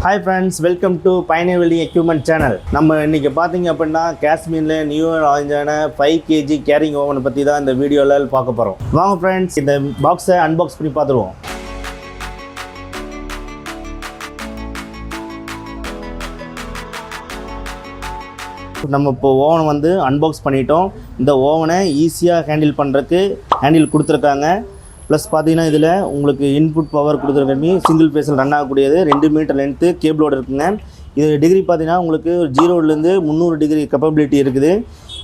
Hi friends, welcome to Pioneer Welding Equipment channel. நம்ம இன்னைக்கு பாத்தீங்க அப்படினா காஷ்மீர்ல நியூ லான்ச்சான 5 kg கேரிங் ஓவன் பத்தி தான் இந்த வீடியோல பார்க்க போறோம். வாங்க friends, இந்த பாக்ஸை அன்பாக்ஸ் பண்ணி பார்த்துருவோம். நம்ம இப்போ ஓவன் வந்து அன்பாக்ஸ் பண்ணிட்டோம். இந்த ஓவனை ஈஸியாக ஹேண்டில் பண்ணுறதுக்கு ஹேண்டில் கொடுத்துருக்காங்க. ப்ளஸ் பார்த்தீங்கன்னா இதில் உங்களுக்கு இன்புட் பவர் கொடுத்துருக்கமே சிங்கிள் ஃபேஸில் ரன் ஆகக்கூடியது 2 மீட்டர் லென்த்து கேபிளோடு இருக்குங்க. இது டிகிரி பார்த்தீங்கன்னா உங்களுக்கு 0லேருந்து 300 டிகிரி கெப்பபிலிட்டி இருக்குது.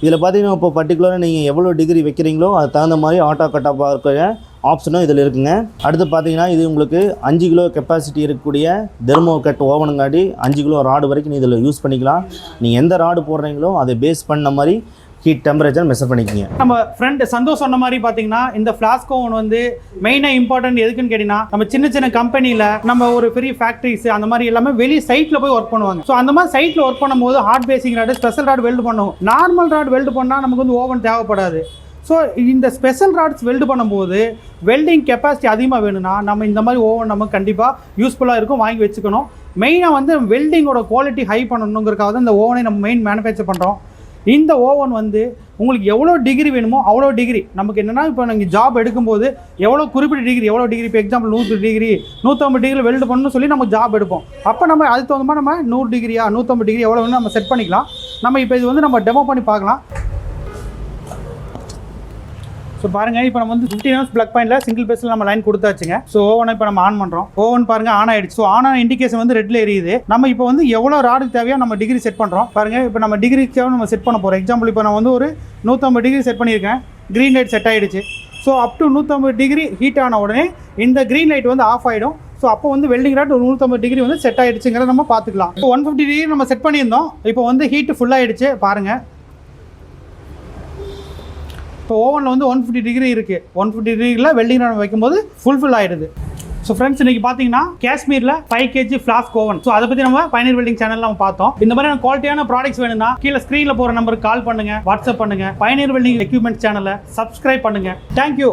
இதில் பார்த்தீங்கன்னா இப்போ பர்டிகுலராக நீங்கள் எவ்வளோ டிகிரி வைக்கிறீங்களோ அது தகுந்த மாதிரி ஆட்டோ கட் ஆஃப் இருக்கிற ஆப்ஷனும் இதில் இருக்குங்க. அடுத்து பார்த்தீங்கன்னா இது உங்களுக்கு 5 கிலோ கெப்பாசிட்டி இருக்கக்கூடிய தெர்மோ கட் ஓவனுங்காட்டி 5 கிலோ ராடு வரைக்கும் இதில் யூஸ் பண்ணிக்கலாம். நீங்கள் எந்த ராடு போடுறீங்களோ அதை பேஸ் பண்ண மாதிரி ஹீட் டெம்பரேச்சர் மெஷர் பண்ணிக்கிங்க. நம்ம ஃப்ரெண்ட் சந்தோஷ் சொன்ன மாதிரி பார்த்தீங்கன்னா இந்த ஃப்ளாஸ்க் ஓவன் வந்து மெயினாக இம்பார்ட்டன்ட் எதுக்குன்னு கேட்டிங்கன்னா நம்ம சின்ன சின்ன கம்பெனியில் நம்ம ஒரு பெரிய ஃபேக்ட்ரிஸ் அந்த மாதிரி எல்லாமே வெளியே சைட்டில் போய் ஒர்க் பண்ணுவாங்க. ஸோ அந்த மாதிரி சைட்டில் ஒர்க் பண்ணும்போது hard facing rod special rod weld பண்ணுவோம். நார்மல் ராடு வெல்டு பண்ணால் நமக்கு வந்து ஓவன் தேவைப்படாது. ஸோ இந்த ஸ்பெஷல் ராட்ஸ் வெல்டு பண்ணும்போது வெல்டிங் கெப்பாசிட்டி அதிகமாக வேணும்னா நம்ம இந்த மாதிரி ஓவன் நமக்கு கண்டிப்பாக யூஸ்ஃபுல்லாக இருக்கும், வாங்கி வச்சுக்கணும். மெயினாக வந்து வெல்டிங்கோட குவாலிட்டி ஹை பண்ணணுங்கிறதுக்காக தான் இந்த ஓவனை நம்ம மெயின் மேனுஃபேக்சர் பண்ணுறோம். இந்த ஓவன் வந்து உங்களுக்கு எவ்வளோ டிகிரி வேணுமோ அவ்வளோ டிகிரி நமக்கு என்னென்னா இப்போ நீங்கள் ஜாப் எடுக்கும்போது எவ்வளோ குறிப்பிட்ட டிகிரி எவ்வளோ டிகிரி இப்போ எக்ஸாம்பிள் 100 டிகிரி 150 டிகிரி வெல்டு பண்ணணும்னு சொல்லி நம்ம ஜாப் எடுப்போம். அப்போ நம்ம அதுக்கு தகுந்த மாதிரி நம்ம 100 டிகிரியா 150 டிகிரி எவ்வளோ வேணும் நம்ம செட் பண்ணிக்கலாம். நம்ம இப்போ இது வந்து நம்ம டெமோ பண்ணி பார்க்கலாம். ஸோ பாருங்கள், இப்போ நம்ம வந்து 15 amps ப்ளக் பாயிண்டில் சிங்கிள் பேஸில் நம்ம லைன் கொடுத்தாச்சுங்க. ஸோ ஓவனை இப்போ நம்ம ஆன் பண்ணுறோம். ஓவன் பாருங்கள் ஆன் ஆகிடுச்சு. ஸோ ஆன் ஆன இண்டிகேஷன் வந்து ரெட்டில் எரியுது. நம்ம இப்போ வந்து எவ்வளோ ராடுக்கு தேவையோ நம்ம டிகிரி செட் பண்ணுறோம். பாருங்கள், இப்போ நம்ம டிகிரிக்கு தேவை நம்ம செட் பண்ண போகிறோம். எக்ஸாம்பிள் இப்போ நான் வந்து ஒரு 150 டிகிரி செட் பண்ணியிருக்கேன். க்ரீன் லைட் செட் ஆகிடுச்சு. So up to 150 degree heat ஆன உடனே இந்த க்ரீன் லைட் வந்து ஆஃப் ஆகிடும். ஸோ அப்போ வந்து வெல்டிங் ராட் 150 டிகிரி வந்து செட் ஆகிடுச்சுங்கிறத நம்ம பார்த்துக்கலாம். இப்போ 150 டிகிரி நம்ம செட் பண்ணியிருந்தோம். இப்போ வந்து ஹீட்டு ஃபுல்லாகிடுச்சு. பாருங்கள், இப்போ ஓவனில் வந்து 150 டிகிரி இருக்குது. 150 டிகிரியில் வெல்டிங் ராட் வைக்கும்போது ஃபுல்ஃபில் ஆகிடுது. ஸோ ஃப்ரெண்ட்ஸ், இன்றைக்கி பார்த்தீங்கன்னா காஷ்மீரில் 5 kg ஃப்ளாஸ்க் ஓவன். ஸோ அதை பற்றி நம்ம பயனியர் வெல்டிங் சேனலில் நம்ம பார்த்தோம். இந்த மாதிரியான குவாலிட்டியான ப்ராடக்ட்ஸ் வேணும்னா கீழே ஸ்க்ரீனில் போகிற நம்பருக்கு கால் பண்ணுங்கள், வாட்ஸ்அப் பண்ணுங்கள். பயனியர் வெல்டிங் எக்யூப்மெண்ட் சேனலை சப்ஸ்கிரைப் பண்ணுங்கள். தேங்க்யூ.